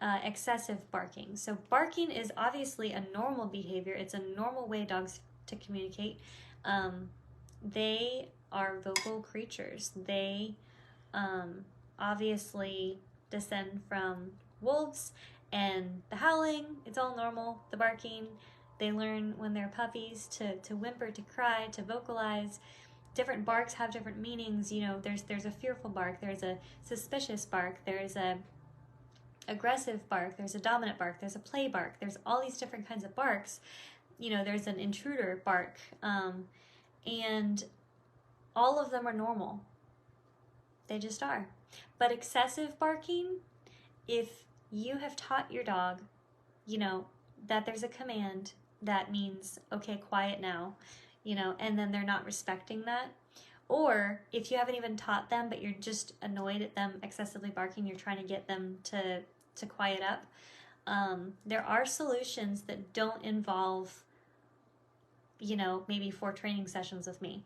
excessive barking. So barking is obviously a normal behavior. It's a normal way dogs to communicate. They are vocal creatures. They obviously descend from wolves, and the howling, it's all normal. The barking, they learn when they're puppies to whimper, to cry, to vocalize. Different barks have different meanings. You know, there's a fearful bark, there's a suspicious bark, there's a aggressive bark, there's a dominant bark, there's a play bark, there's all these different kinds of barks. You know, there's an intruder bark, and all of them are normal. They just are. But excessive barking, if you have taught your dog, you know, that there's a command that means, okay, quiet now, you know, and then they're not respecting that. Or if you haven't even taught them, but you're just annoyed at them excessively barking, you're trying to get them to quiet up, there are solutions that don't involve, you know, maybe 4 training sessions with me.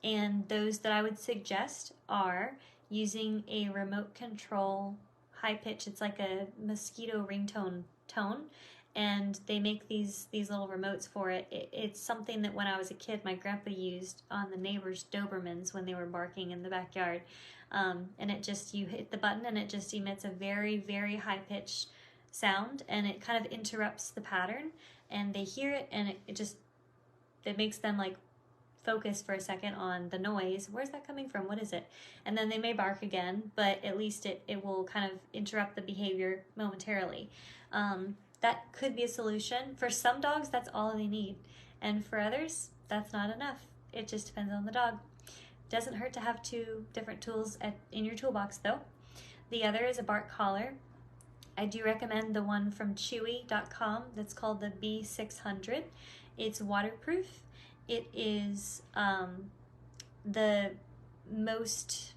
And those that I would suggest are using a remote control high pitch. It's like a mosquito ringtone tone, and they make these little remotes for it. It's something that when I was a kid, my grandpa used on the neighbors' Dobermans when they were barking in the backyard. And it just, you hit the button and it just emits a very, very high pitched sound, and it kind of interrupts the pattern, and they hear it, and it makes them like focus for a second on the noise. Where's that coming from? What is it? And then they may bark again, but at least it will kind of interrupt the behavior momentarily. That could be a solution. For some dogs, that's all they need. And for others, that's not enough. It just depends on the dog. Doesn't hurt to have 2 different tools in your toolbox though. The other is a bark collar. I do recommend the one from Chewy.com that's called the B600. It's waterproof. It is the most,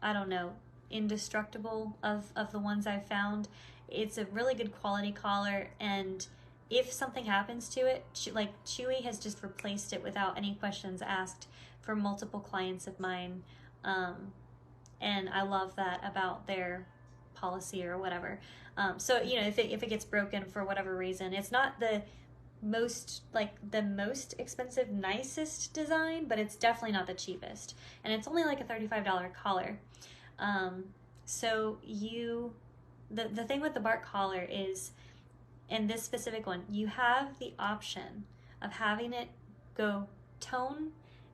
I don't know, indestructible of the ones I've found. It's a really good quality collar, and if something happens to it, like Chewy has just replaced it without any questions asked for multiple clients of mine, and I love that about their policy or whatever. So, you know, if it gets broken for whatever reason, it's not the most expensive, nicest design, but it's definitely not the cheapest, and it's only like a $35 collar. So the thing with the bark collar is, in this specific one, you have the option of having it go tone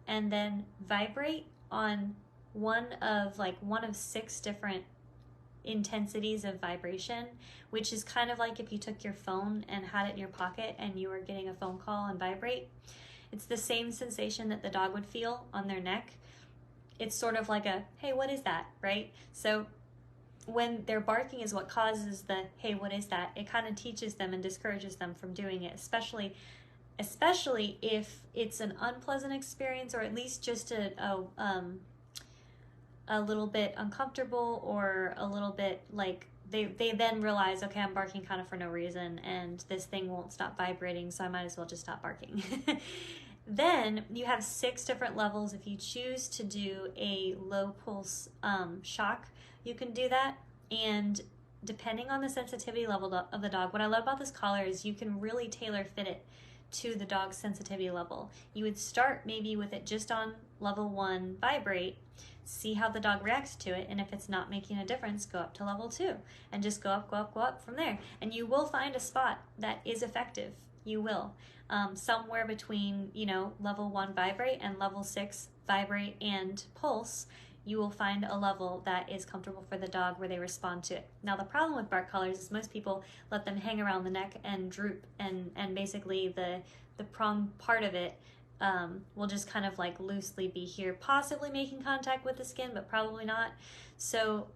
and then vibrate on one of 6 different intensities of vibration, which is kind of like if you took your phone and had it in your pocket and you were getting a phone call and vibrate. It's the same sensation that the dog would feel on their neck. It's sort of like a, hey, what is that, right? So when their barking is what causes the, hey, what is that, it kind of teaches them and discourages them from doing it, especially if it's an unpleasant experience, or at least just a little bit uncomfortable, or a little bit like they then realize, okay, I'm barking kind of for no reason, and this thing won't stop vibrating, so I might as well just stop barking. Then you have 6 different levels. If you choose to do a low pulse shock, you can do that, and depending on the sensitivity level of the dog, what I love about this collar is you can really tailor fit it to the dog's sensitivity level. You would start maybe with it just on level 1 vibrate, see how the dog reacts to it, and if it's not making a difference, go up to level 2 and just go up from there, and you will find a spot that is effective. You will. Somewhere between, you know, level 1 vibrate and level 6 vibrate and pulse, you will find a level that is comfortable for the dog where they respond to it. Now, the problem with bark collars is most people let them hang around the neck and droop, and basically the prong part of it will just kind of like loosely be here, possibly making contact with the skin, but probably not. So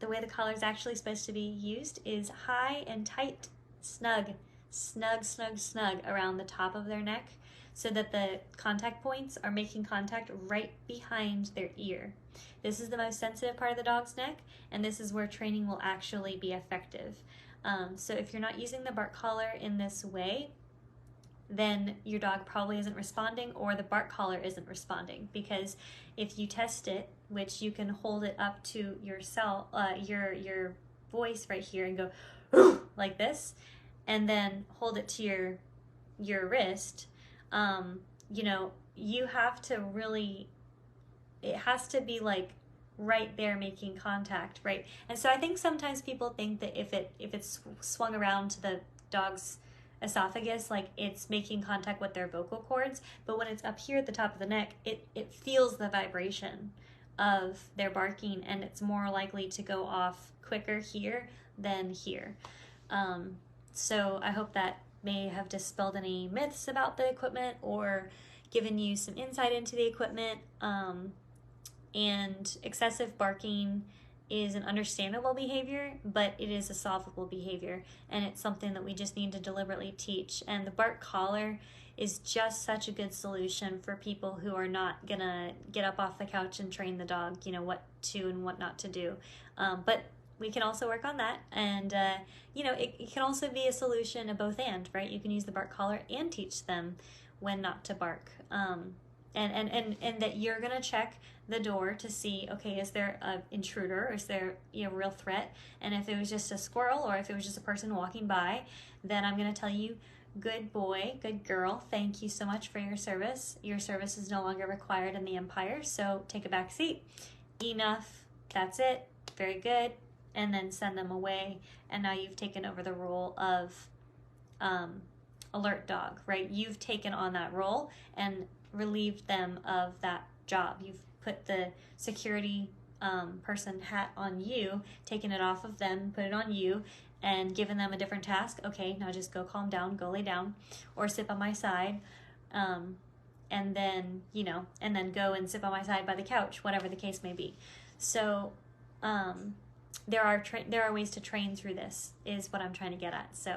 the way the collar is actually supposed to be used is high and tight, snug around the top of their neck, so that the contact points are making contact right behind their ear. This is the most sensitive part of the dog's neck, and this is where training will actually be effective. So if you're not using the bark collar in this way, then your dog probably isn't responding, or the bark collar isn't responding, because if you test it, which you can hold it up to yourself, your voice right here and go like this, and then hold it to your wrist. You know, you have to really, it has to be like right there making contact, right? And so I think sometimes people think that if it's swung around to the dog's esophagus, like it's making contact with their vocal cords, but when it's up here at the top of the neck, it feels the vibration of their barking, and it's more likely to go off quicker here than here. So I hope that may have dispelled any myths about the equipment or given you some insight into the equipment. And excessive barking is an understandable behavior, but it is a solvable behavior, and it's something that we just need to deliberately teach. And the bark collar is just such a good solution for people who are not gonna get up off the couch and train the dog, you know, what to and what not to do. But we can also work on that, and you know, it can also be a solution of both and, right? You can use the bark collar and teach them when not to bark. And that you're gonna check the door to see, okay, is there an intruder, or is there, you know, real threat? And if it was just a squirrel, or if it was just a person walking by, then I'm gonna tell you, good boy, good girl, thank you so much for your service. Your service is no longer required in the empire, so take a back seat. Enough, that's it, very good. And then send them away, and now you've taken over the role of alert dog, right? You've taken on that role and relieved them of that job. You've put the security person hat on you, taken it off of them, put it on you, and given them a different task. Okay, now just go calm down, go lay down, or sit by my side, and then, you know, and then go and sit by my side by the couch, whatever the case may be. So there are ways to train through this, is what I'm trying to get at. So